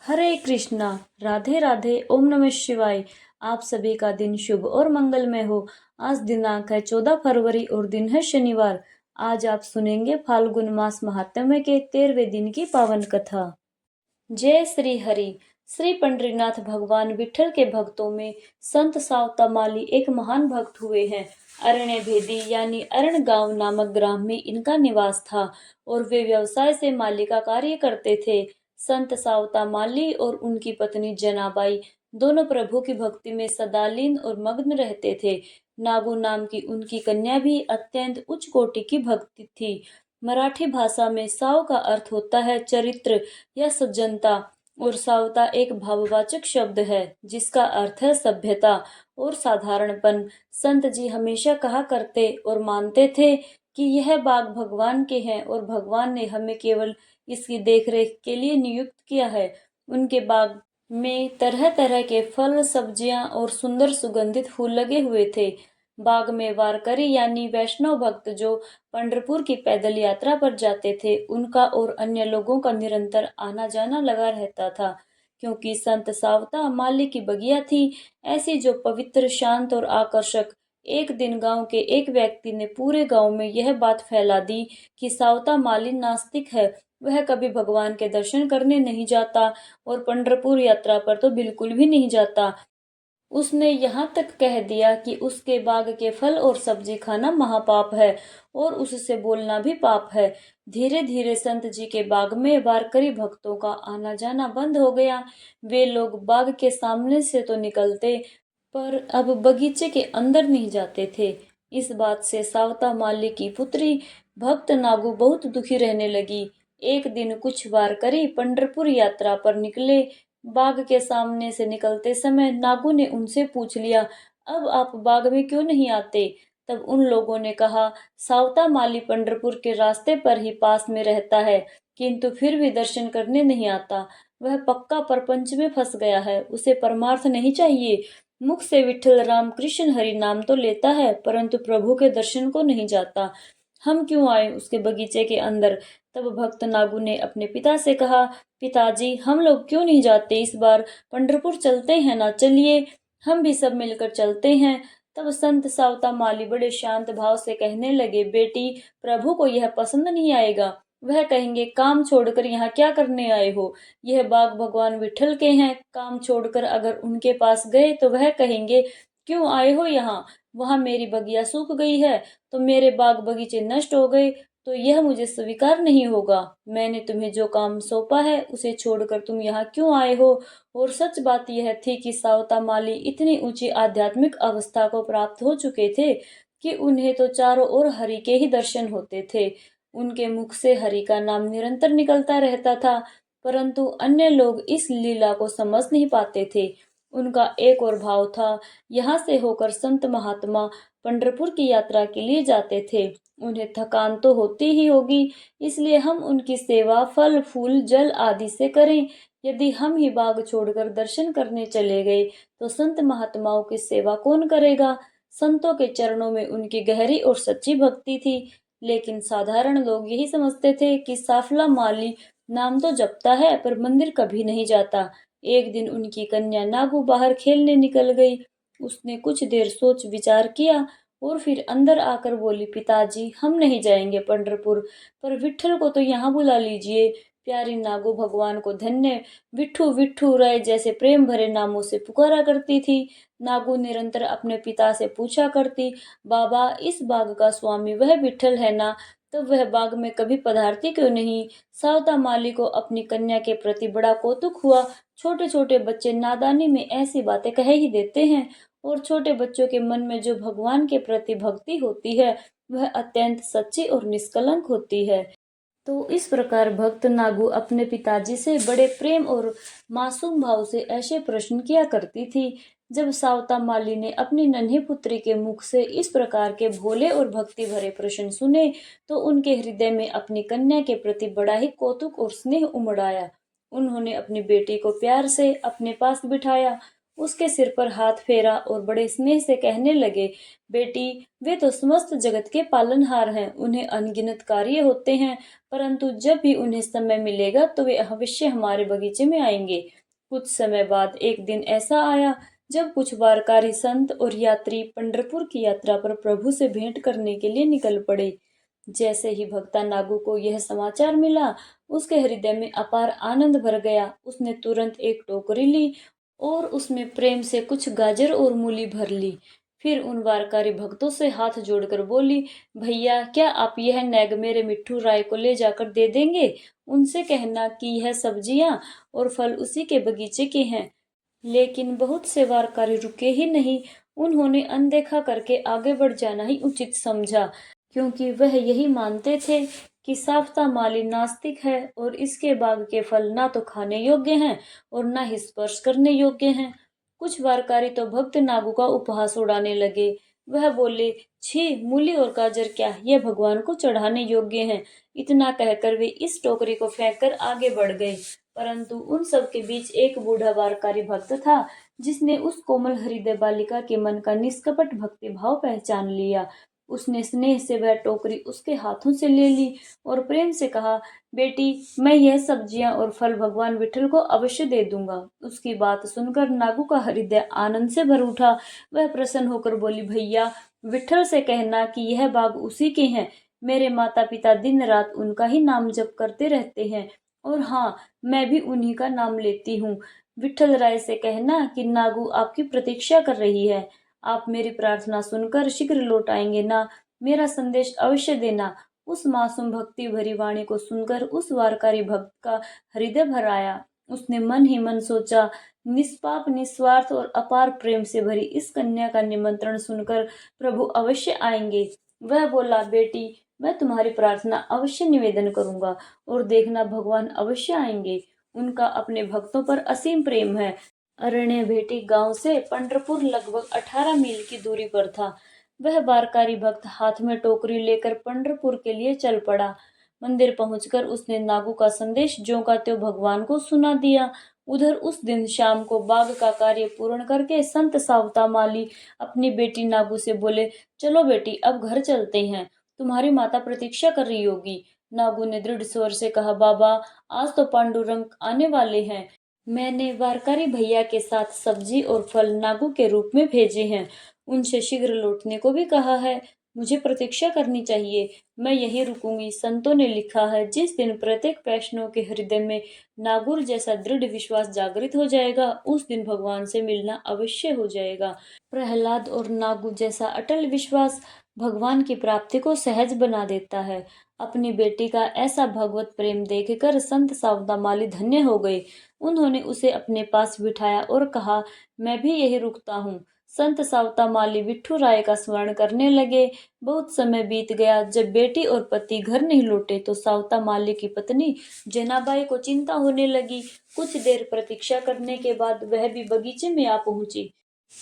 हरे कृष्णा। राधे राधे। ओम नमः शिवाय। आप सभी का दिन शुभ और मंगलमय हो। आज दिनांक है 14 फरवरी और दिन है शनिवार। आज आप सुनेंगे फाल्गुन मास महात्म्य के 13वें दिन की पावन कथा। जय श्री हरि। श्री पंडरीनाथ भगवान विठल के भक्तों में संत सावता माली एक महान भक्त हुए हैं। अरण्य भेदी यानी अरण गांव नामक ग्राम में इनका निवास था और वे व्यवसाय से माली का कार्य करते थे। संत सावता माली और उनकी पत्नी जनाबाई दोनों प्रभु की भक्ति में सदा लीन और मग्न रहते थे। नागू नाम की उनकी कन्या भी अत्यंत उच्च कोटि की भक्ति थी। मराठी भाषा में साव का अर्थ होता है चरित्र या सज्जनता और सावता एक भाववाचक शब्द है जिसका अर्थ है सभ्यता और साधारणपन। संत जी हमेशा कहा करते और मानते थे कि यह बाग भगवान के हैं और भगवान ने हमें केवल इसकी देखरेख के लिए नियुक्त किया है। उनके बाग में तरह तरह के फल, सब्जियां और सुंदर सुगंधित फूल लगे हुए थे। बाग में वारकरी यानी वैष्णव भक्त जो पंढरपुर की पैदल यात्रा पर जाते थे, उनका और अन्य लोगों का निरंतर आना जाना लगा रहता था, क्योंकि संत सावता माली की बगिया थी, ऐसी जो पवित्र, शांत और आकर्षक। एक दिन गांव के एक व्यक्ति ने पूरे गांव में यह बात फैला दी कि सावता माली नास्तिक है। वह कभी भगवान के दर्शन करने नहीं जाता और पंढरपुर यात्रा पर तो बिल्कुल भी नहीं जाता। उसने यहाँ तक कह दिया कि उसके बाग के फल और सब्जी खाना महापाप है और उससे बोलना भी पाप है। धीरे धीरे संत जी के बाग में वारकरी भक्तों का आना जाना बंद हो गया। वे लोग बाग के सामने से तो निकलते, पर अब बगीचे के अंदर नहीं जाते थे। इस बात से सावता माली की पुत्री भक्त नागू बहुत दुखी रहने लगी। एक दिन कुछ वारकरी पंढरपुर यात्रा पर निकले। बाग के सामने से निकलते समय नागू ने उनसे पूछ लिया, अब आप बाग में क्यों नहीं आते? तब उन लोगों ने कहा, सावता माली पंढरपुर के रास्ते पर ही पास में रहता है, किंतु फिर भी दर्शन करने नहीं आता। वह पक्का परपंच में फंस गया है, उसे परमार्थ नहीं चाहिए। मुख से विठल राम कृष्ण हरि नाम तो लेता है, परंतु प्रभु के दर्शन को नहीं जाता। हम क्यों आए उसके बगीचे के अंदर? तब भक्त नागू ने अपने पिता से कहा, पिताजी, हम लोग क्यों नहीं जाते? इस बार पंढरपुर चलते हैं ना, चलिए हम भी सब मिलकर चलते हैं। तब संत सावता माली बड़े शांत भाव से कहने लगे, बेटी, प्रभु को यह पसंद नहीं आएगा। वह कहेंगे, काम छोड़कर यहाँ क्या करने आए हो? यह बाग भगवान विठल के हैं। काम छोड़कर अगर उनके पास गए तो वह कहेंगे, क्यों आए हो यहाँ? वहां मेरी बगिया सूख गई है तो मेरे बाग बगीचे नष्ट हो गए, तो यह मुझे स्वीकार नहीं होगा। मैंने तुम्हें जो काम सौंपा है उसे छोड़कर तुम यहाँ क्यों आए हो? और सच बात यह थी कि सावता माली इतनी ऊंची आध्यात्मिक अवस्था को प्राप्त हो चुके थे कि उन्हें तो चारों ओर हरि के ही दर्शन होते थे। उनके मुख से हरि का नाम निरंतर निकलता रहता था, परंतु अन्य लोग इस लीला को समझ नहीं पाते थे। उनका एक और भाव था, यहाँ से होकर संत महात्मा पंढरपुर की यात्रा के लिए जाते थे, उन्हें थकान तो होती ही होगी, इसलिए हम उनकी सेवा फल फूल जल आदि से करें। यदि हम ही बाग छोड़कर दर्शन करने चले गए तो संत महात्माओं की सेवा कौन करेगा? संतों के चरणों में उनकी गहरी और सच्ची भक्ति थी, लेकिन साधारण लोग यही समझते थे कि साफला माली नाम तो जपता है पर मंदिर कभी नहीं जाता। एक दिन उनकी कन्या नागू बाहर खेलने निकल गई। उसने कुछ देर सोच विचार किया और फिर अंदर आकर बोली, पिताजी, हम नहीं जाएंगे पंढरपुर, पर विठल को तो यहाँ बुला लीजिए। प्यारी नागो भगवान को धन्य विठू विठू राय जैसे प्रेम भरे नामों से पुकारा करती थी। नागू निरंतर अपने पिता से पूछा करती, बाबा, इस बाग का स्वामी वह विठल है ना? तो वह बाग में कभी पधारती क्यों नहीं? सावता माली को अपनी कन्या के प्रति बड़ा कौतुक हुआ। छोटे छोटे बच्चे नादानी में ऐसी बातें कह ही देते हैं, और छोटे बच्चों के मन में जो भगवान के प्रति भक्ति होती है वह अत्यंत सच्ची और निष्कलंक होती है। तो इस प्रकार भक्त नागू अपने पिताजी से बड़े प्रेम और मासूम भाव से ऐसे प्रश्न किया करती थी। जब सावता माली ने अपनी नन्ही पुत्री के मुख से इस प्रकार के भोले और भक्ति भरे प्रश्न सुने तो उनके हृदय में अपनी कन्या के प्रति बड़ा ही कौतुक और स्नेह उमड़ आया। उन्होंने अपनी बेटी को प्यार से अपने पास बिठाया उसके सिर पर हाथ फेरा और बड़े स्नेह से कहने लगे, बेटी, वे तो समस्त जगत के पालनहार हैं, उन्हें अनगिनत कार्य होते हैं, परंतु जब भी उन्हें समय मिलेगा तो वे अवश्य हमारे बगीचे में आएंगे। कुछ समय बाद एक दिन ऐसा आया जब कुछ वारकरी संत और यात्री पंढरपुर की यात्रा पर प्रभु से भेंट करने के लिए निकल पड़े। जैसे ही भक्ता नागू को यह समाचार मिला, उसके हृदय में अपार आनंद भर गया। उसने तुरंत एक टोकरी ली और उसमें प्रेम से कुछ गाजर और मूली भर ली। फिर उन वारकारी भक्तों से हाथ जोड़कर बोली, भैया, क्या आप यह नैग मेरे मिट्ठू राय को ले जाकर दे देंगे? उनसे कहना कि यह सब्जियां और फल उसी के बगीचे के हैं। लेकिन बहुत से वारकरी रुके ही नहीं। उन्होंने अनदेखा करके आगे बढ़ जाना ही उचित समझा, क्योंकि वह यही मानते थे कि साफ्ता माली नास्तिक है और इसके बाग के फल ना तो खाने योग्य हैं और ना ही स्पर्श करने योग्य हैं। कुछ वारकरी तो भक्त नागू का उपहास उड़ाने लगे। वह बोले, छी, मूली और गाजर क्या, यह भगवान को चढ़ाने योग्य हैं। इतना कहकर वे इस टोकरी को फेंककर आगे बढ़ गए। परंतु उन सब के बीच एक बूढ़ा वारकरी भक्त था, जिसने उस कोमल हृदय बालिका के मन का निष्कपट भक्ति भाव पहचान लिया। उसने स्नेह से वह टोकरी उसके हाथों से ले ली और प्रेम से कहा, बेटी, मैं यह सब्जियां और फल भगवान विठल को अवश्य दे दूंगा। उसकी बात सुनकर नागू का हृदय आनंद से भर उठा। वह प्रसन्न होकर बोली, भैया, विठल से कहना कि यह बाग उसी के हैं। मेरे माता पिता दिन रात उनका ही नाम जप करते रहते हैं और हाँ, मैं भी उन्हीं का नाम लेती हूँ। विठल राय से कहना कि नागू आपकी प्रतीक्षा कर रही है। आप मेरी प्रार्थना सुनकर शीघ्र लौट आएंगे ना? मेरा संदेश अवश्य देना। उस मासूम भक्ति भरी वाणी को सुनकर उस वारकारी भक्त का हृदय भर आया। उसने मन ही मन सोचा, निष्पाप, निस्वार्थ और अपार प्रेम से भरी इस कन्या का निमंत्रण सुनकर प्रभु अवश्य आएंगे। वह बोला, बेटी, मैं तुम्हारी प्रार्थना अवश्य निवेदन करूंगा और देखना, भगवान अवश्य आएंगे। उनका अपने भक्तों पर असीम प्रेम है। अरण्य भेटी गांव से पंढरपुर लगभग 18 मील की दूरी पर था। वह वारकारी भक्त हाथ में टोकरी लेकर पंढरपुर के लिए चल पड़ा। मंदिर पहुंचकर उसने नागू का संदेश ज्यों का त्यों भगवान को सुना दिया। उधर उस दिन शाम को बाग का कार्य पूर्ण करके संत सावता माली अपनी बेटी नागू से बोले, चलो बेटी, अब घर चलते हैं, तुम्हारी माता प्रतीक्षा कर रही होगी। नागू ने दृढ़ स्वर से कहा, बाबा, आज तो पांडुरंग आने वाले हैं। मैंने वारकरी भैया के साथ सब्जी और फल नागू के रूप में भेजे हैं। उनसे शीघ्र लौटने को भी कहा है। मुझे प्रतीक्षा करनी चाहिए। मैं यहीं रुकूंगी। संतों ने लिखा है, जिस दिन प्रत्येक वैष्णव के हृदय में नागुर जैसा दृढ़ विश्वास जागृत हो जाएगा, उस दिन भगवान से मिलना अवश्य हो जाएगा। प्रहलाद और नागू जैसा अटल विश्वास भगवान की प्राप्ति को सहज बना देता है। अपनी बेटी का ऐसा भगवत प्रेम देखकर संत सावता माली धन्य हो गए। उन्होंने उसे अपने पास बिठाया और कहा, मैं भी यही रुकता हूँ। संत सावता माली विठ्ठू राय का स्मरण करने लगे। बहुत समय बीत गया। जब बेटी और पति घर नहीं लौटे तो सावता माली की पत्नी जनाबाई को चिंता होने लगी। कुछ देर प्रतीक्षा करने के बाद वह भी बगीचे में आ पहुंची।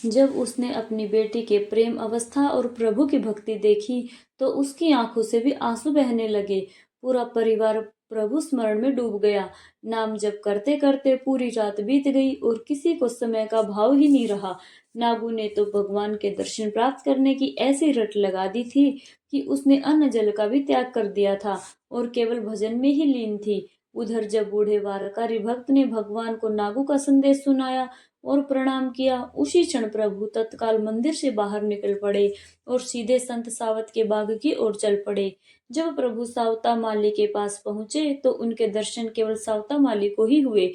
जब उसने अपनी बेटी के प्रेम अवस्था और प्रभु की भक्ति देखी तो उसकी आंखों से भी आंसू बहने लगे। पूरा परिवार प्रभु स्मरण में डूब गया। नाम जप करते करते पूरी रात बीत गई और किसी को समय का भाव ही नहीं रहा। नागू ने तो भगवान के दर्शन प्राप्त करने की ऐसी रट लगा दी थी कि उसने अन्न जल का भी त्याग कर दिया था और केवल भजन में ही लीन थी। उधर जब बूढ़े वारकारी भक्त ने भगवान को नागू का संदेश सुनाया और प्रणाम किया, उसी क्षण प्रभु तत्काल मंदिर से बाहर निकल पड़े और सीधे संत सावत के बाग की ओर चल पड़े। जब प्रभु सावता माली के पास पहुंचे तो उनके दर्शन केवल सावता माली को ही हुए।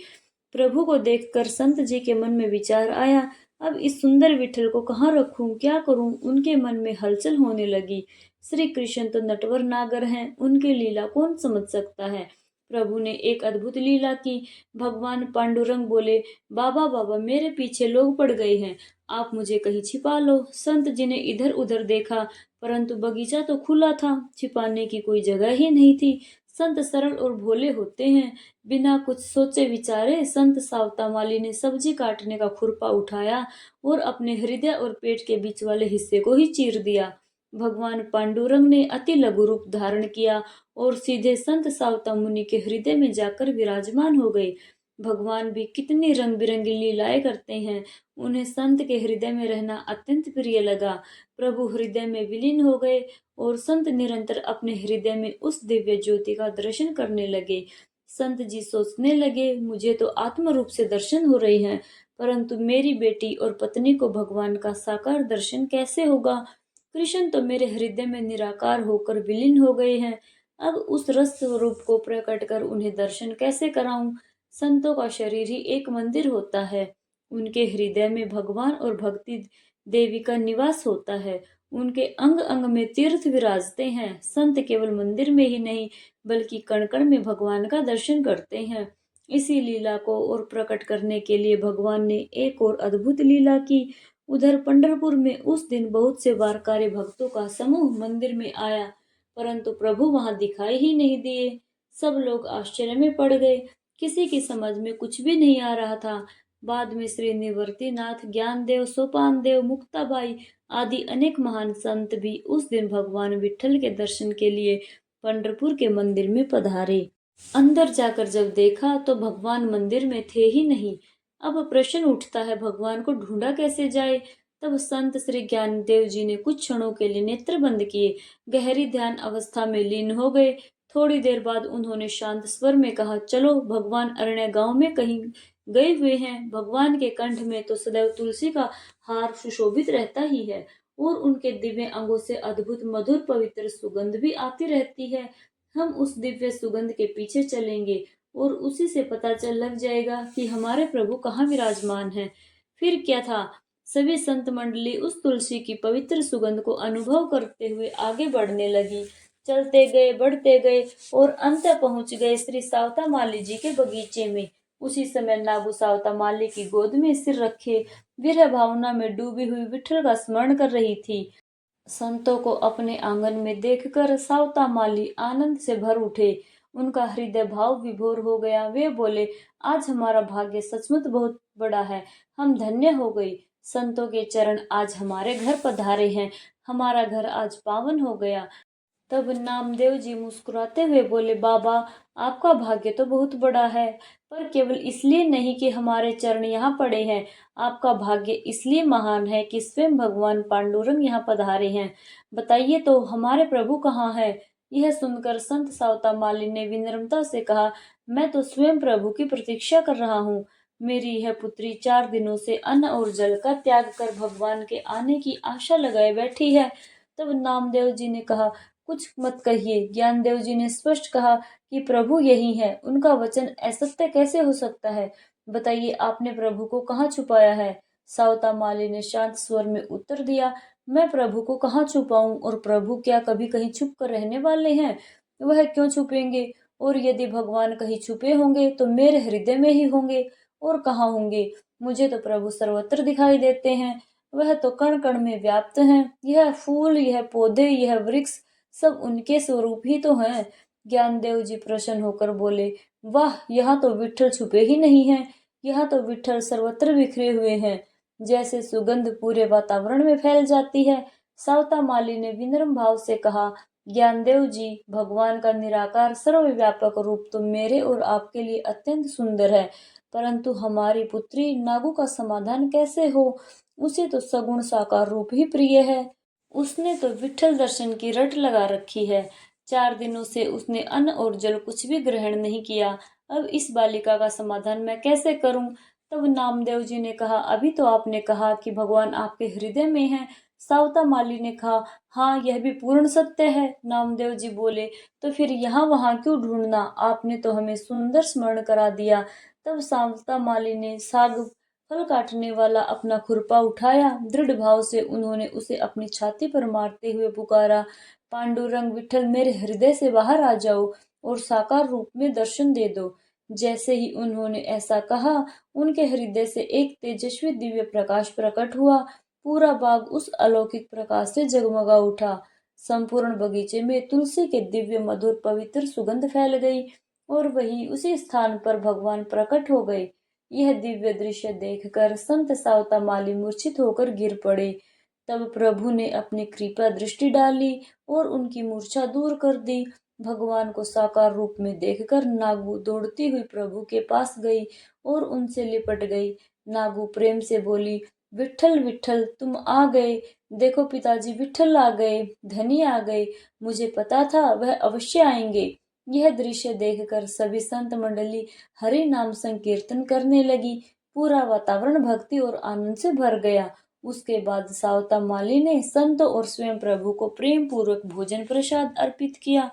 प्रभु को देखकर संत जी के मन में विचार आया, अब इस सुंदर विठल को कहाँ रखूं, क्या करूं? उनके मन में हलचल होने लगी। श्री कृष्ण तो नटवर नागर हैं, उनकी लीला कौन समझ सकता है। प्रभु ने एक अद्भुत लीला की। भगवान पांडुरंग बोले, बाबा बाबा, मेरे पीछे लोग पड़ गए हैं, आप मुझे कहीं छिपा लो। संत जी ने इधर उधर देखा, परंतु बगीचा तो खुला था, छिपाने की कोई जगह ही नहीं थी। संत सरल और भोले होते हैं। बिना कुछ सोचे विचारे संत सावता माली ने सब्जी काटने का खुरपा उठाया और अपने हृदय और पेट के बीच वाले हिस्से को ही चीर दिया। भगवान पांडुरंग ने अति लघु रूप धारण किया और सीधे संत सावता मुनि के हृदय में जाकर विराजमान हो गए। भगवान भी कितनी रंग बिरंगी लीलाएं करते हैं। उन्हें संत के हृदय में रहना अत्यंत प्रिय लगा। प्रभु हृदय में विलीन हो गए और संत निरंतर अपने हृदय में उस दिव्य ज्योति का दर्शन करने लगे। संत जी सोचने लगे, मुझे तो आत्म रूप से दर्शन हो रहे हैं, परंतु मेरी बेटी और पत्नी को भगवान का साकार दर्शन कैसे होगा? कृष्ण तो मेरे हृदय में निराकार होकर विलीन हो गए हैं। अब उस रस स्वरूप को प्रकट कर उन्हें दर्शन कैसे कराऊं? संतों का शरीर ही एक मंदिर होता है। उनके हृदय में भगवान और भक्ति देवी का निवास होता है। उनके अंग अंग में तीर्थ विराजते हैं। संत केवल मंदिर में ही नहीं, बल्कि कण कण में भगवान का दर्शन करते हैं। इसी लीला को और प्रकट करने के लिए भगवान ने एक और अद्भुत लीला की। उधर पंढरपुर में उस दिन बहुत से वारकरी भक्तों का समूह मंदिर में आया, परंतु प्रभु वहां दिखाई ही नहीं दिए। सब लोग आश्चर्य में पड़ गए। किसी की समझ में कुछ भी नहीं आ रहा था। बाद में श्री निवर्तिनाथ, ज्ञानदेव, सोपानदेव, मुक्ताबाई आदि अनेक महान संत भी उस दिन भगवान विठ्ठल के दर्शन के लिए पंढरपुर के मंदिर में पधारे। अंदर जाकर जब देखा तो भगवान मंदिर में थे ही नहीं। अब प्रश्न उठता है, भगवान को ढूंढा कैसे जाए? तब संत श्री ज्ञानदेव जी ने कुछ क्षणों के लिए नेत्र बंद किए, गहरी ध्यान अवस्था में लीन हो गए। थोड़ी देर बाद उन्होंने शांत स्वर में कहा, चलो, भगवान अरण्य गांव में कहीं गए हुए हैं। भगवान के कंठ में तो सदैव तुलसी का हार सुशोभित रहता ही है और उनके दिव्य अंगों से अद्भुत मधुर पवित्र सुगंध भी आती रहती है। हम उस दिव्य सुगंध के पीछे चलेंगे और उसी से पता चल लग जाएगा कि हमारे प्रभु कहाँ विराजमान हैं। फिर क्या था, सभी संत मंडली उस तुलसी की पवित्र सुगंध को अनुभव करते हुए आगे बढ़ने लगी। चलते गए, बढ़ते गए और अंत पहुंच गए श्री सावता माली जी के बगीचे में। उसी समय नागू सावता माली की गोद में सिर रखे विरह भावना में डूबी हुई विठल का स्मरण कर रही थी। संतों को अपने आंगन में देखकर सावता माली आनंद से भर उठे। उनका हृदय भाव विभोर हो गया। वे बोले, आज हमारा भाग्य सचमुच बहुत बड़ा है। हम धन्य हो गए। संतों के चरण आज हमारे घर पधारे हैं। हमारा घर आज पावन हो गया। तब नामदेव जी मुस्कुराते हुए बोले, बाबा, आपका भाग्य तो बहुत बड़ा है, पर केवल इसलिए नहीं कि हमारे चरण यहाँ पड़े हैं। आपका भाग्य इसलिए महान है कि स्वयं भगवान पांडुरंग यहाँ पधारे हैं। बताइए तो, हमारे प्रभु कहाँ है? यह सुनकर संत सावता माली ने विनम्रता से कहा, मैं तो स्वयं प्रभु की प्रतीक्षा कर रहा हूँ। मेरी यह पुत्री 4 दिनों से अन्न और जल का त्याग कर भगवान के आने की आशा लगाए बैठी है। तब नामदेव जी ने कहा, कुछ मत कहिए। ज्ञानदेव जी ने स्पष्ट कहा कि प्रभु यही है। उनका वचन असत्य कैसे हो सकता है? बताइए, आपने प्रभु को कहाँ छुपाया है? सावता माली ने शांत स्वर में उत्तर दिया, मैं प्रभु को कहाँ छुपाऊं? और प्रभु क्या कभी कहीं छुप कर रहने वाले हैं? वह क्यों छुपेंगे? और यदि भगवान कहीं छुपे होंगे तो मेरे हृदय में ही होंगे। और कहाँ होंगे? मुझे तो प्रभु सर्वत्र दिखाई देते हैं। वह तो कण कण में व्याप्त हैं। यह फूल, यह पौधे, यह वृक्ष सब उनके स्वरूप ही तो हैं। ज्ञानदेव जी प्रसन्न होकर बोले, वाह, यहाँ तो विठ्ठल छुपे ही नहीं हैं। यहाँ तो विठ्ठल सर्वत्र बिखरे हुए हैं, जैसे सुगंध पूरे वातावरण में फैल जाती है। सावता माली ने विनम्र भाव से कहा, ज्ञानदेव जी, भगवान का निराकार सर्वव्यापक रूप तो मेरे और आपके लिए अत्यंत सुंदर है, परंतु हमारी पुत्री नागू का समाधान कैसे हो? उसे तो सगुण साकार रूप ही प्रिय है। उसने तो विठ्ठल दर्शन की रट लगा रखी है। 4 दिनों से उसने अन्न और जल कुछ भी ग्रहण नहीं किया। अब इस बालिका का समाधान मैं कैसे करूं? तब नामदेव जी ने कहा, अभी तो आपने कहा कि भगवान आपके हृदय में हैं। सावता माली ने कहा, हाँ, यह भी पूर्ण सत्य है। नामदेव जी बोले, तो फिर यहाँ वहां क्यों ढूंढना? आपने तो हमें सुंदर स्मरण करा दिया। तब सावता माली ने साग फल काटने वाला अपना खुरपा उठाया। दृढ़ भाव से उन्होंने उसे अपनी छाती पर मारते हुए पुकारा, पांडुरंग विठ्ठल, मेरे हृदय से बाहर आ जाओ और साकार रूप में दर्शन दे दो। जैसे ही उन्होंने ऐसा कहा, उनके हृदय से एक तेजस्वी दिव्य प्रकाश प्रकट हुआ। पूरा बाग उस अलौकिक प्रकाश से जगमगा उठा। संपूर्ण बगीचे में तुलसी के दिव्य मधुर पवित्र सुगंध फैल गई और वही उसी स्थान पर भगवान प्रकट हो गए। यह दिव्य दृश्य देखकर संत सावता माली मूर्छित होकर गिर पड़े। तब प्रभु ने अपनी कृपा दृष्टि डाली और उनकी मूर्छा दूर कर दी। भगवान को साकार रूप में देखकर नागू दौड़ती हुई प्रभु के पास गई और उनसे लिपट गई। नागू प्रेम से बोली, विट्ठल विट्ठल तुम आ गए। देखो पिताजी, विट्ठल आ गए, धनी आ गए। मुझे पता था वह अवश्य आएंगे। यह दृश्य देखकर सभी संत मंडली हरि नाम संकीर्तन करने लगी। पूरा वातावरण भक्ति और आनंद से भर गया। उसके बाद सावता माली ने संतों और स्वयं प्रभु को प्रेम पूर्वक भोजन प्रसाद अर्पित किया।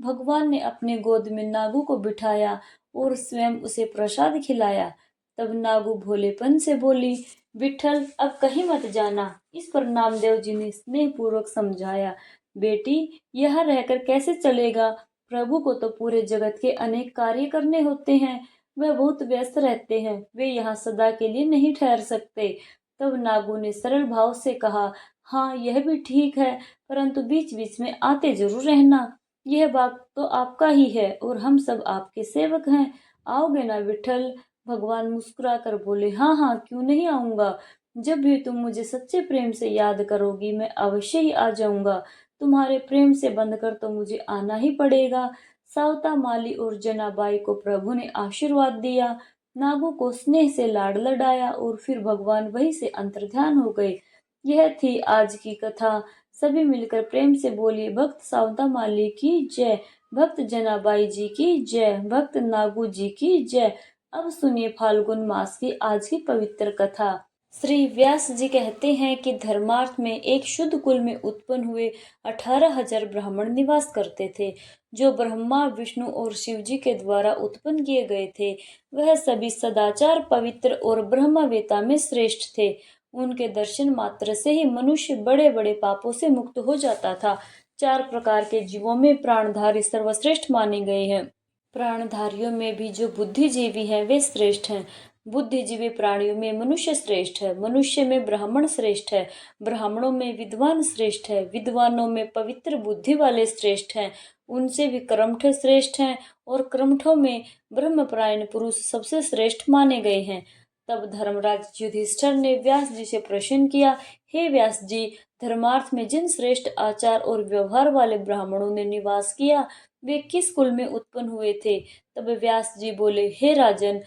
भगवान ने अपने गोद में नागू को बिठाया और स्वयं उसे प्रसाद खिलाया। तब नागू भोलेपन से बोली, विठल अब कहीं मत जाना। इस पर नामदेव जी ने स्नेह पूर्वक समझाया, बेटी यह रहकर कैसे चलेगा। प्रभु को तो पूरे जगत के अनेक कार्य करने होते हैं। वह बहुत व्यस्त रहते हैं, वे यहाँ सदा के लिए नहीं ठहर सकते। तब नागू ने सरल भाव से कहा, हाँ यह भी ठीक है, परंतु बीच बीच में आते जरूर रहना। यह बात तो आपका ही है और हम सब आपके सेवक हैं। आओगे ना विठल। भगवान मुस्कुरा कर बोले, हाँ हाँ क्यों नहीं आऊंगा। जब भी तुम मुझे सच्चे प्रेम से याद करोगी मैं अवश्य ही आ जाऊंगा। तुम्हारे प्रेम से बंधकर तो मुझे आना ही पड़ेगा। सावता माली और जनाबाई को प्रभु ने आशीर्वाद दिया। नागू को स्नेह से लाड लडाया और फिर भगवान वहीं से अंतर्ध्यान हो गए। यह थी आज की कथा। सभी मिलकर प्रेम से बोलिए, भक्त सावता माली की जय, भक्त जनाबाई जी की जय, भक्त नागू जी की जय। अब सुनिए फाल्गुन मास की आज की पवित्र कथा। श्री व्यास जी कहते हैं कि धर्मार्थ में एक शुद्ध कुल में उत्पन्न हुए 18,000 ब्राह्मण निवास करते थे, जो ब्रह्मा विष्णु और शिव जी के द्वारा उत्पन्न किए गए थे। वह सभी सदाचार, पवित्र और ब्रह्मवेता में श्रेष्ठ थे। उनके दर्शन मात्र से ही मनुष्य बड़े बड़े पापों से मुक्त हो जाता था। 4 प्रकार के जीवों में प्राणधारी सर्वश्रेष्ठ माने गए हैं। प्राणधारियों में भी जो बुद्धिजीवी हैं वे श्रेष्ठ हैं। बुद्धिजीवी प्राणियों में मनुष्य श्रेष्ठ है, मनुष्य में ब्राह्मण श्रेष्ठ है, ब्राह्मणों में विद्वान श्रेष्ठ है, विद्वानों में पवित्र बुद्धि वाले श्रेष्ठ हैं, उनसे भी कर्मठ श्रेष्ठ हैं और कर्मठों में ब्रह्मपरायण पुरुष सबसे श्रेष्ठ माने गए हैं। तब धर्मराज युधिष्ठिर ने व्यास जी से प्रश्न किया, हे व्यास जी, धर्मार्थ में जिन श्रेष्ठ आचार और व्यवहार वाले ब्राह्मणों ने निवास किया वे किस कुल में उत्पन्न हुए थे। तब व्यास जी बोले, हे राजन,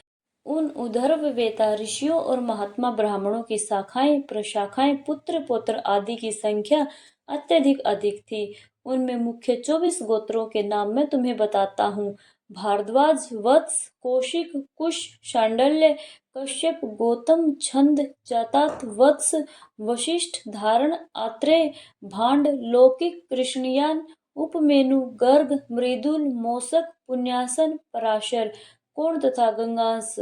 उन उधर्व वेता ऋषियों और महात्मा ब्राह्मणों की शाखाएं, प्रशाखाएं, पुत्र पौत्र आदि की संख्या अत्यधिक अधिक थी। उनमें मुख्य 24 गोत्रों के नाम मैं तुम्हें बताता हूँ। भारद्वाज, वत्स, कौशिक, कुश, शांडल्य, कश्यप, गौतम, छंद, जातात, वत्स, वशिष्ठ, धारण, आत्रेय, भांड, लौकिक, कृष्णयान, उपमेनु, गर्ग, मृदुल, मौसक, पुण्यासन, पराशर, कोण तथा गंगास।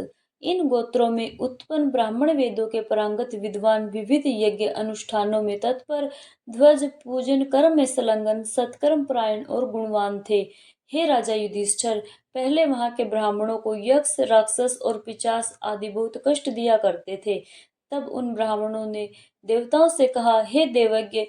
इन गोत्रों में उत्पन्न ब्राह्मण वेदों के पारंगत विद्वान विविध यज्ञ अनुष्ठानों में तत्पर, ध्वज पूजन कर्म में संलग्न, सत्कर्म परायण और गुणवान थे। हे राजा युधिष्ठिर, पहले वहां के ब्राह्मणों को यक्ष, राक्षस और पिशाच आदि बहुत कष्ट दिया करते थे। तब उन ब्राह्मणों ने देवताओं से कहा, हे देवज्ञ,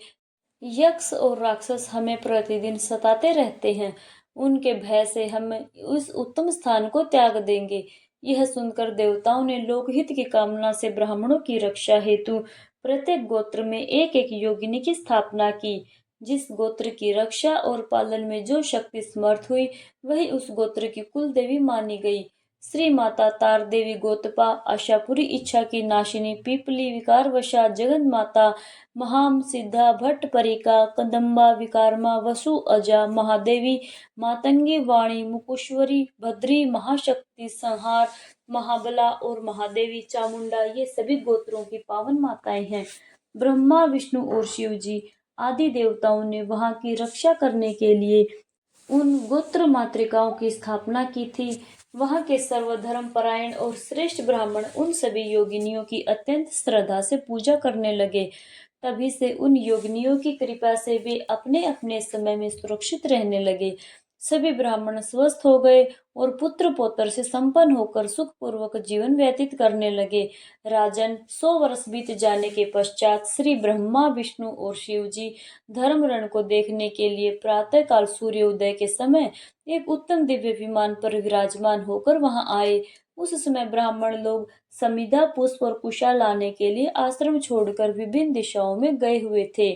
यक्ष और राक्षस हमें प्रतिदिन सताते रहते हैं। उनके भय से हम उस उत्तम स्थान को त्याग देंगे। यह सुनकर देवताओं ने लोकहित की कामना से ब्राह्मणों की रक्षा हेतु प्रत्येक गोत्र में एक एक योगिनी की स्थापना की। जिस गोत्र की रक्षा और पालन में जो शक्ति समर्थ हुई वही उस गोत्र की कुल देवी मानी गई। श्री माता तार देवी गोतपा, आशापुरी इच्छा की नाशिनी, पीपली विकारवशा, जगन माता, महाम, सिद्धा, भट्ट परिका, कदम्बा, विकारमा, वसु अजा, महादेवी, मातंगी, वाणी, मुकुश्वरी, भद्री, महाशक्ति, संहार, महाबला और महादेवी चामुंडा ये सभी गोत्रों की पावन माताएं हैं। ब्रह्मा, विष्णु और शिव जी आदि देवताओं ने वहां की रक्षा करने के लिए उन गोत्र मातृकाओं की स्थापना की थी। वहां के सर्वधर्म परायण और श्रेष्ठ ब्राह्मण उन सभी योगिनियों की अत्यंत श्रद्धा से पूजा करने लगे। तभी से उन योगिनियों की कृपा से वे अपने अपने समय में सुरक्षित रहने लगे। सभी ब्राह्मण स्वस्थ हो गए और पुत्र पौत्र से संपन्न होकर सुखपूर्वक जीवन व्यतीत करने लगे। राजन, 100 वर्ष बीत जाने के पश्चात श्री ब्रह्मा, विष्णु और शिव जी धर्मरण को देखने के लिए प्रातःकाल सूर्योदय के समय एक उत्तम दिव्य विमान पर विराजमान होकर वहां आए। उस समय ब्राह्मण लोग समिधा, पुष्प और कुशा लाने के लिए आश्रम छोड़कर विभिन्न दिशाओं में गए हुए थे।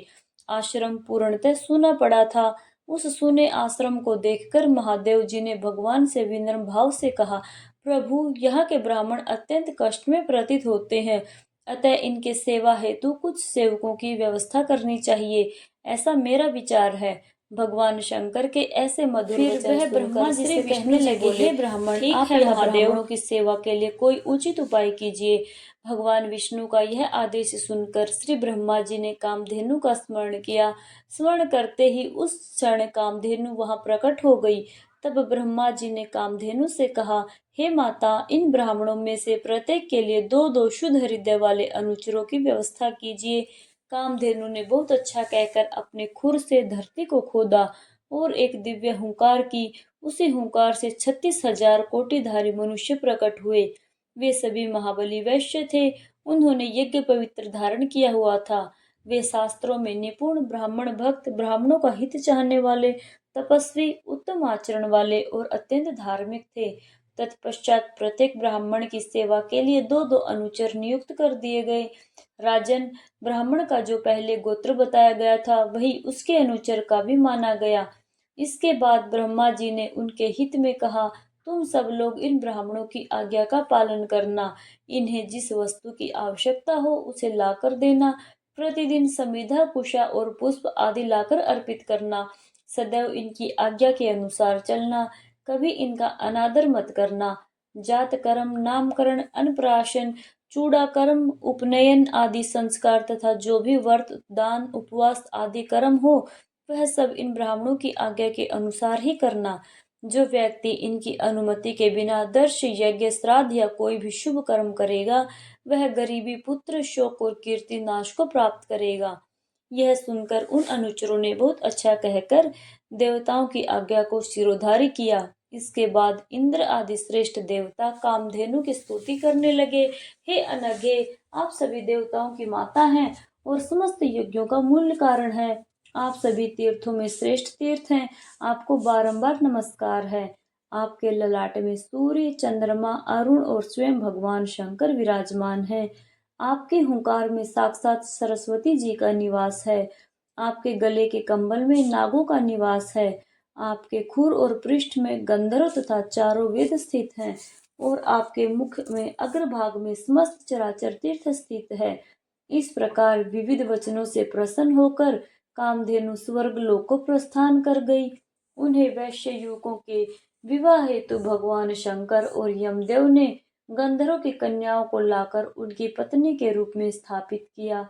आश्रम पूर्णतः सूना पड़ा था। उस सुने आश्रम को देखकर महादेव जी ने भगवान से विनम्र भाव से कहा, प्रभु, यहाँ के ब्राह्मण अत्यंत कष्ट में प्रतीत होते हैं, अतः इनके सेवा हेतु कुछ सेवकों की व्यवस्था करनी चाहिए, ऐसा मेरा विचार है। भगवान शंकर के ऐसे मधुर वचन सुनकर ब्रह्मा जी से कहने लगे, हे ब्राह्मण, आप यहाँ ब्राह्मणों की सेवा के लिए कोई उचित उपाय कीजिए। भगवान विष्णु का यह आदेश सुनकर श्री ब्रह्मा जी ने कामधेनु का स्मरण किया। स्मरण करते ही उस क्षण कामधेनु वहां प्रकट हो गई। तब ब्रह्मा जी ने कामधेनु से कहा, हे माता, इन ब्राह्मणों में से प्रत्येक के लिए दो दो शुद्ध हृदय वाले अनुचरों की व्यवस्था कीजिए। कामधेनु ने बहुत अच्छा कहकर अपने खुर से धरती को खोदा और एक दिव्य हुंकार की। उसी हुंकार से 36,000 कोटिधारी मनुष्य प्रकट हुए। वे सभी महाबली वैश्य थे। उन्होंने यज्ञ पवित्र धारण किया हुआ था। वे शास्त्रों में निपुण, ब्राह्मण भक्त, ब्राह्मणों का हित चाहने वाले, तपस्वी, उत्तम आचरण वाले और अत्यंत धार्मिक थे। तत्पश्चात प्रत्येक ब्राह्मण की सेवा के लिए दो दो अनुचर नियुक्त कर दिए गए। राजन, ब्राह्मण का जो पहले गोत्र बताया गया था वही उसके अनुचर का भी माना गया। इसके बाद ब्रह्मा जी ने उनके हित में कहा, तुम सब लोग इन ब्राह्मणों की आज्ञा का पालन करना। इन्हें जिस वस्तु की आवश्यकता हो उसे लाकर देना। प्रतिदिन समिधा, कुशा और पुष्प आदि लाकर अर्पित करना। सदैव इनकी आज्ञा के अनुसार चलना। कभी इनका अनादर मत करना। जात कर्म, नामकरण, अन्नप्राशन, चूड़ाकर्म, उपनयन आदि संस्कार तथा जो भी व्रत, दान, उपवास आदि कर्म हो वह सब इन ब्राह्मणों की आज्ञा के अनुसार ही करना। जो व्यक्ति इनकी अनुमति के बिना दर्श, यज्ञ, श्राद्ध या कोई भी शुभ कर्म करेगा वह गरीबी, पुत्र शोक और कीर्ति नाश को प्राप्त करेगा। यह सुनकर उन अनुचरों ने बहुत अच्छा कहकर देवताओं की आज्ञा को शिरोधार्य किया। इसके बाद इंद्र आदि श्रेष्ठ देवता कामधेनु की स्तुति करने लगे। हे अनघे, आप सभी देवताओं की माता हैं और समस्त यज्ञों का मूल कारण है। आप सभी तीर्थों में श्रेष्ठ तीर्थ हैं। आपको बारंबार नमस्कार है। आपके ललाट में सूर्य, चंद्रमा, अरुण और स्वयं भगवान शंकर विराजमान है। आपके हुंकार में साक्षात सरस्वती जी का निवास है। आपके गले के कंबल में नागों का निवास है। आपके खुर और पृष्ठ में गंधर्व तथा चारों वेद स्थित हैं और आपके मुख में अग्रभाग में समस्त चराचर तीर्थ स्थित है। इस प्रकार विविध वचनों से प्रसन्न होकर कामधेनु स्वर्ग लोक को प्रस्थान कर गई। उन्हें वैश्य युवकों के विवाह हेतु भगवान शंकर और यमदेव ने गंधर्व की कन्याओं को लाकर उनकी पत्नी के रूप में स्थापित किया।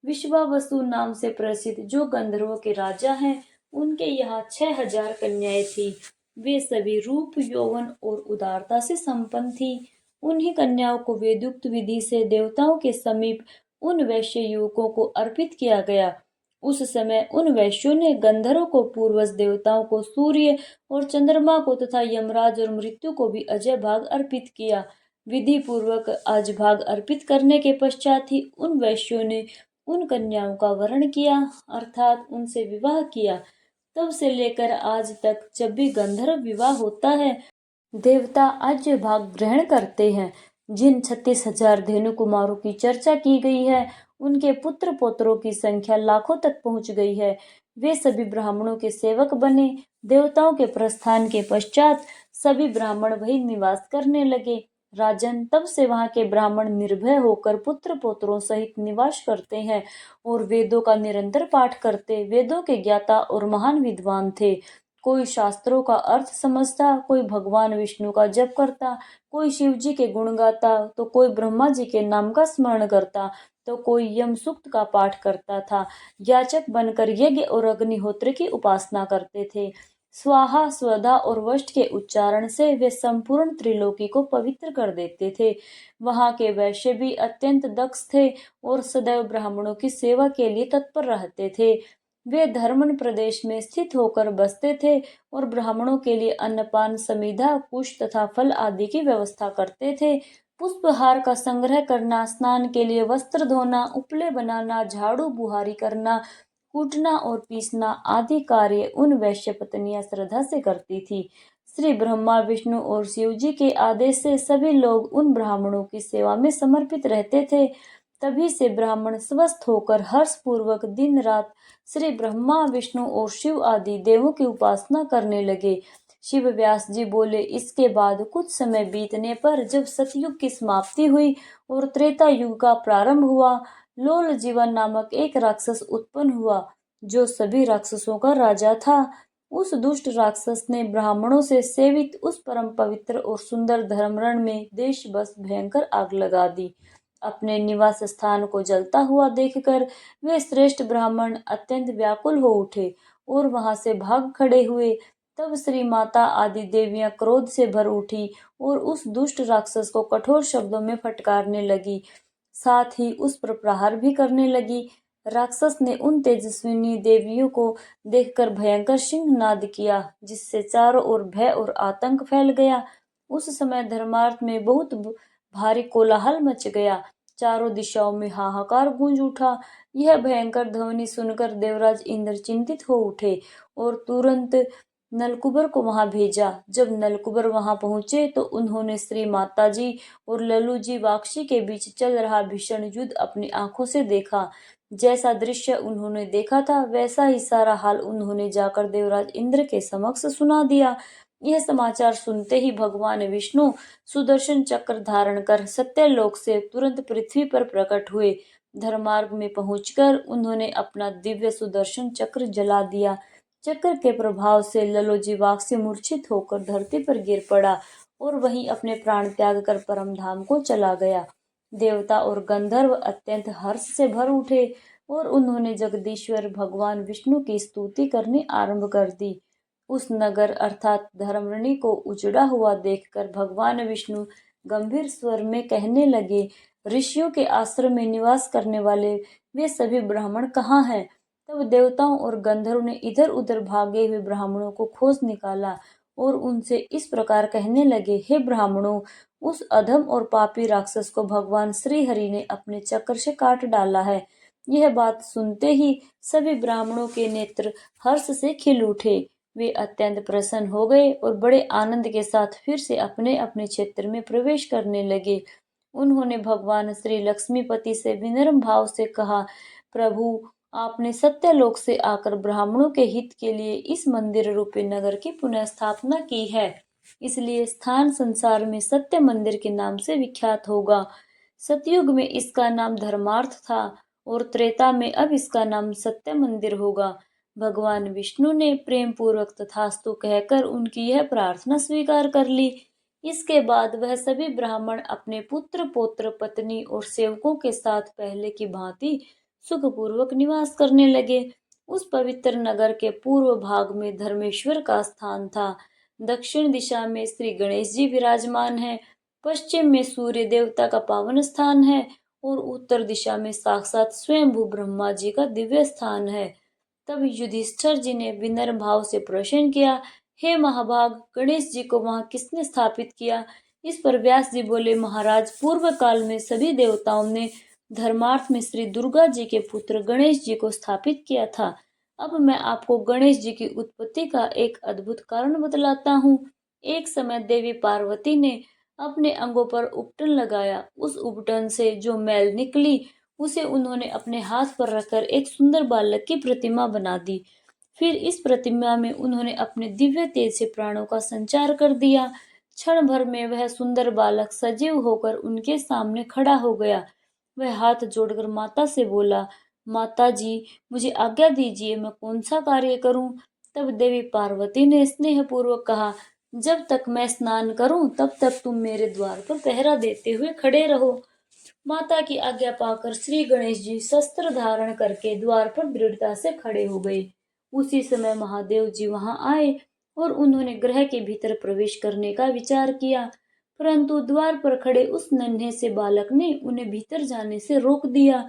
विश्वावसु नाम से प्रसिद्ध जो गंधर्वों के राजा हैं, उनके यहाँ 6,000 कन्याएं थी। वे सभी रूप, यौवन और उदारता से संपन्न थी। उन्हीं कन्याओं को वेदोक्त विधि से देवताओं के समीप उन वैश्य युवकों को अर्पित किया गया। उस समय उन वैश्यों ने गंधर्व को पूर्वज, देवताओं को सूर्य और चंद्रमा को तथा यमराज और मृत्यु को भी अजय भाग अर्पित किया। विधि पूर्वक आज भाग अर्पित करने के पश्चात ही उन वैश्यों ने उन कन्याओं का वरण किया, अर्थात उनसे विवाह किया। तब से लेकर आज तक जब भी गंधर्व विवाह होता है, देवता आज्य भाग ग्रहण करते हैं। जिन 36,000 धेनु कुमारों की चर्चा की गई है, उनके पुत्र पौत्रों की संख्या लाखों तक पहुंच गई है। वे सभी ब्राह्मणों के सेवक बने। देवताओं के प्रस्थान के पश्चात सभी ब्राह्मण वही निवास करने लगे। राजन, तब से वहां के ब्राह्मण निर्भय होकर पुत्र पौत्रों सहित निवास करते हैं और वेदों का निरंतर पाठ करते। वेदों के ज्ञाता और महान विद्वान थे। कोई शास्त्रों का अर्थ समझता, कोई भगवान विष्णु का जप करता, कोई शिव जी के गुण गाता, तो कोई ब्रह्मा जी के नाम का स्मरण करता, तो कोई यम सूक्त का पाठ करता था। याचक बनकर यज्ञ और अग्निहोत्र की उपासना करते थे। स्वाहा, स्वधा और वष्ट के उच्चारण से वे संपूर्ण त्रिलोकी को पवित्र कर देते थे। वहां के वैश्य भी अत्यंत दक्ष थे और सदैव ब्राह्मणों की सेवा के लिए तत्पर रहते थे। वे धर्मन प्रदेश में स्थित होकर बसते थे और ब्राह्मणों के लिए अन्नपान, समिधा, कुश तथा फल आदि की व्यवस्था करते थे। पुष्पहार का संग्रह करना, स्नान के लिए वस्त्र धोना, उपले बनाना, झाड़ू बुहारी करना, कूटना और पीसना आदि कार्य उन वैश्य पत्नियां श्रद्धा से करती थी। श्री ब्रह्मा, विष्णु और शिव जी के आदेश से सभी लोग उन ब्राह्मणों की सेवा में समर्पित रहते थे। तभी से ब्राह्मण स्वस्थ होकर हर्षपूर्वक दिन रात श्री ब्रह्मा विष्णु और शिव आदि देवों की उपासना करने लगे। शिव व्यास जी बोले, इसके बाद कुछ समय बीतने पर जब सतयुग की समाप्ति हुई और त्रेता युग का प्रारंभ हुआ, लोल जीवन नामक एक राक्षस उत्पन्न हुआ जो सभी राक्षसों का राजा था। उस दुष्ट राक्षस ने ब्राह्मणों से सेवित उस परम पवित्र और सुंदर धर्मरण में देश बस भयंकर आग लगा दी। अपने निवास स्थान को जलता हुआ देखकर वे श्रेष्ठ ब्राह्मण अत्यंत व्याकुल हो उठे और वहां से भाग खड़े हुए। तब श्री माता आदि देवियां क्रोध से भर उठी और उस दुष्ट राक्षस को कठोर शब्दों में फटकारने लगी, साथ ही उस पर प्रहार भी करने लगी। राक्षस ने उन तेजस्विनी देवियों को देखकर भयंकर सिंहनाद किया, जिससे चारों ओर भय और आतंक फैल गया। उस समय धर्मार्थ में बहुत भारी कोलाहल मच गया। चारों दिशाओं में हाहाकार गूंज उठा। यह भयंकर ध्वनि सुनकर देवराज इंद्र चिंतित हो उठे और तुरंत नलकुबर को वहां भेजा। जब नलकुबर वहां पहुंचे तो उन्होंने श्री माता जी और लल्लू जी वाक्षी के बीच चल रहा भीषण युद्ध अपनी आंखों से देखा। जैसा दृश्य उन्होंने देखा था वैसा ही सारा हाल उन्होंने जाकर देवराज इंद्र के समक्ष सुना दिया। यह समाचार सुनते ही भगवान विष्णु सुदर्शन चक्र धारण कर सत्यलोक से तुरंत पृथ्वी पर प्रकट हुए। धर्मार्ग में पहुंचकर उन्होंने अपना दिव्य सुदर्शन चक्र जला दिया। चक्र के प्रभाव से ललोजीवाक्ष मूर्छित होकर धरती पर गिर पड़ा और वहीं अपने प्राण त्याग कर परम धाम को चला गया। देवता और गंधर्व अत्यंत हर्ष से भर उठे और उन्होंने जगदीश्वर भगवान विष्णु की स्तुति करनी आरंभ कर दी। उस नगर अर्थात धर्मरणी को उजड़ा हुआ देखकर भगवान विष्णु गंभीर स्वर में कहने लगे, ऋषियों के आश्रम में निवास करने वाले वे सभी ब्राह्मण कहाँ हैं? तब देवताओं और गंधर्व ने इधर उधर भागे हुए ब्राह्मणों को खोज निकाला और उनसे इस प्रकार कहने लगे, हे ब्राह्मणों, उस अधम और पापी राक्षस को भगवान श्री हरि ने अपने चक्र से काट डाला है। यह बात सुनते ही सभी ब्राह्मणों के नेत्र हर्ष से खिल उठे। वे अत्यंत प्रसन्न हो गए और बड़े आनंद के साथ फिर से अपने अपने क्षेत्र में प्रवेश करने लगे। उन्होंने भगवान श्री लक्ष्मीपति से विनम्र भाव से कहा, प्रभु, आपने सत्यलोक से आकर ब्राह्मणों के हित के लिए इस मंदिर रूपी नगर की पुनः स्थापना की है, इसलिए स्थान संसार में सत्य मंदिर के नाम से विख्यात होगा। सतयुग में इसका नाम धर्मार्थ था और त्रेता में अब इसका नाम सत्य मंदिर होगा। भगवान विष्णु ने प्रेम पूर्वक तथास्तु कहकर उनकी यह प्रार्थना स्वीकार कर ली। इसके बाद वह सभी ब्राह्मण अपने पुत्र पौत्र पत्नी और सेवकों के साथ पहले की भांति सुखपूर्वक निवास करने लगे। उस पवित्र नगर के पूर्व भाग में धर्मेश्वर का स्थान था। दक्षिण दिशा में श्री गणेश जी विराजमान है। पश्चिम में सूर्य देवता का पावन स्थान है और उत्तर दिशा में साक्षात स्वयंभू ब्रह्मा जी का दिव्य स्थान है। तब युधिष्ठिर जी ने विनम्र भाव से प्रश्न किया, हे महाभाग, गणेश जी को वहां किसने स्थापित किया? इस पर व्यास जी बोले, महाराज, पूर्व काल में सभी देवताओं ने धर्मार्थ में श्री दुर्गा जी के पुत्र गणेश जी को स्थापित किया था। अब मैं आपको गणेश जी की उत्पत्ति का एक अद्भुत कारण बतलाता हूँ। एक समय देवी पार्वती ने अपने अंगों पर उपटन लगाया। उस उपटन से जो मैल निकली उसे उन्होंने अपने हाथ पर रखकर एक सुंदर बालक की प्रतिमा बना दी। फिर इस प्रतिमा में उन्होंने अपने दिव्य तेज से प्राणों का संचार कर दिया। क्षण भर में वह सुंदर बालक सजीव होकर उनके सामने खड़ा हो गया। वह हाथ जोड़कर माता से बोला, माता जी, मुझे आज्ञा दीजिए, मैं कौन सा कार्य करूं? तब देवी पार्वती ने स्नेह पूर्वक कहा, जब तक मैं स्नान करूं तब तक तुम मेरे द्वार पर पहरा देते हुए खड़े रहो। माता की आज्ञा पाकर श्री गणेश जी शस्त्र धारण करके द्वार पर दृढ़ता से खड़े हो गए। उसी समय महादेव जी वहां आए और उन्होंने गृह के भीतर प्रवेश करने का विचार किया, परंतु द्वार पर खड़े उस नन्हे से बालक ने उन्हें भीतर जाने से रोक दिया।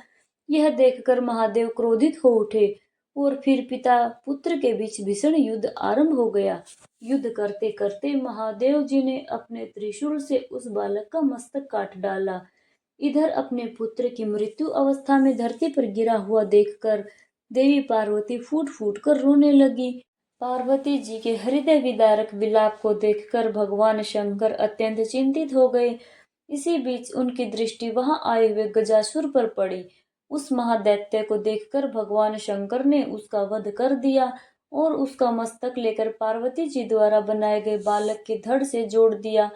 यह देखकर महादेव क्रोधित हो उठे और फिर पिता पुत्र के बीच भीषण युद्ध आरंभ हो गया। युद्ध करते करते महादेव जी ने अपने त्रिशूल से उस बालक का मस्तक काट डाला। इधर अपने पुत्र की मृत्यु अवस्था में धरती पर गिरा हुआ देखकर देवी पार्वती फूट फूट कर रोने लगी। पार्वती जी के हृदय विदारक विलाप को देखकर भगवान शंकर अत्यंत चिंतित हो गए। इसी बीच उनकी दृष्टि वहां आए हुए गजासुर पर पड़ी। उस महादैत्य को देखकर भगवान शंकर ने उसका वध कर दिया और उसका मस्तक लेकर पार्वती जी द्वारा बनाए गए बालक की धड़ से जोड़ दिया।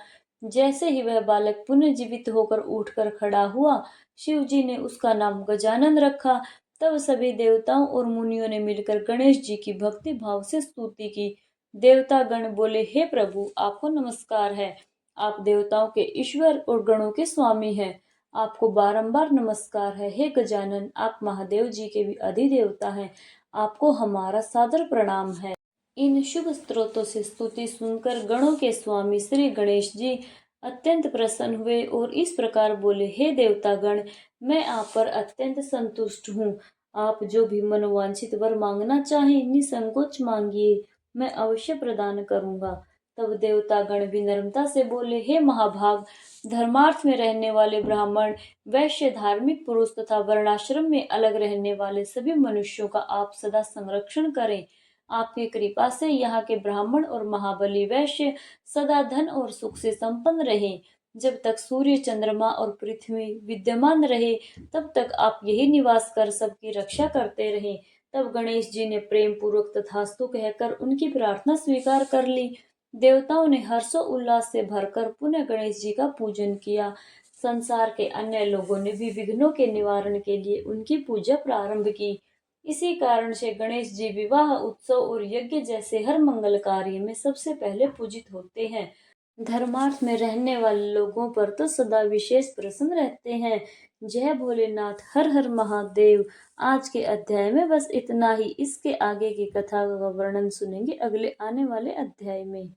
जैसे ही वह बालक पुनः जीवित होकर उठकर खड़ा हुआ, शिव जी ने उसका नाम गजानन रखा। तब सभी देवताओं और मुनियों ने मिलकर गणेश जी की भक्ति भाव से स्तुति की। देवता गण बोले, हे प्रभु, आपको नमस्कार है। आप देवताओं के ईश्वर और गणों के स्वामी हैं। आपको बारंबार नमस्कार है। हे गजानन, आप महादेव जी के भी अधिदेवता हैं। आपको हमारा सादर प्रणाम है। इन शुभ स्त्रोतों से स्तुति सुनकर गणों के स्वामी श्री गणेश जी अत्यंत प्रसन्न हुए और इस प्रकार बोले, हे देवतागण, मैं आप पर अत्यंत संतुष्ट हूँ। आप जो भी मनोवांछित वर मांगना चाहें निसंकोच मांगिए, मैं अवश्य प्रदान करूंगा। तब देवतागण विनम्रता से बोले, हे महाभाग, धर्मार्थ में रहने वाले ब्राह्मण, वैश्य, धार्मिक पुरुष तथा वर्णाश्रम में अलग रहने वाले सभी मनुष्यों का आप सदा संरक्षण करें। आपकी कृपा से यहाँ के ब्राह्मण और महाबली वैश्य सदा धन और सुख से संपन्न रहे। जब तक सूर्य, चंद्रमा और पृथ्वी विद्यमान रहे, तब तक आप यही निवास कर सबकी रक्षा करते रहें। तब गणेश जी ने प्रेम पूर्वक तथास्तु कहकर उनकी प्रार्थना स्वीकार कर ली। देवताओं ने हर्षोल्लास से भरकर पुनः गणेश जी का पूजन किया। संसार के अन्य लोगों ने भी विघ्नों के निवारण के लिए उनकी पूजा प्रारंभ की। इसी कारण से गणेश जी विवाह, उत्सव और यज्ञ जैसे हर मंगल कार्य में सबसे पहले पूजित होते हैं। धर्मार्थ में रहने वाले लोगों पर तो सदा विशेष प्रसन्न रहते हैं। जय भोलेनाथ, हर हर महादेव। आज के अध्याय में बस इतना ही। इसके आगे की कथा का वर्णन सुनेंगे अगले आने वाले अध्याय में।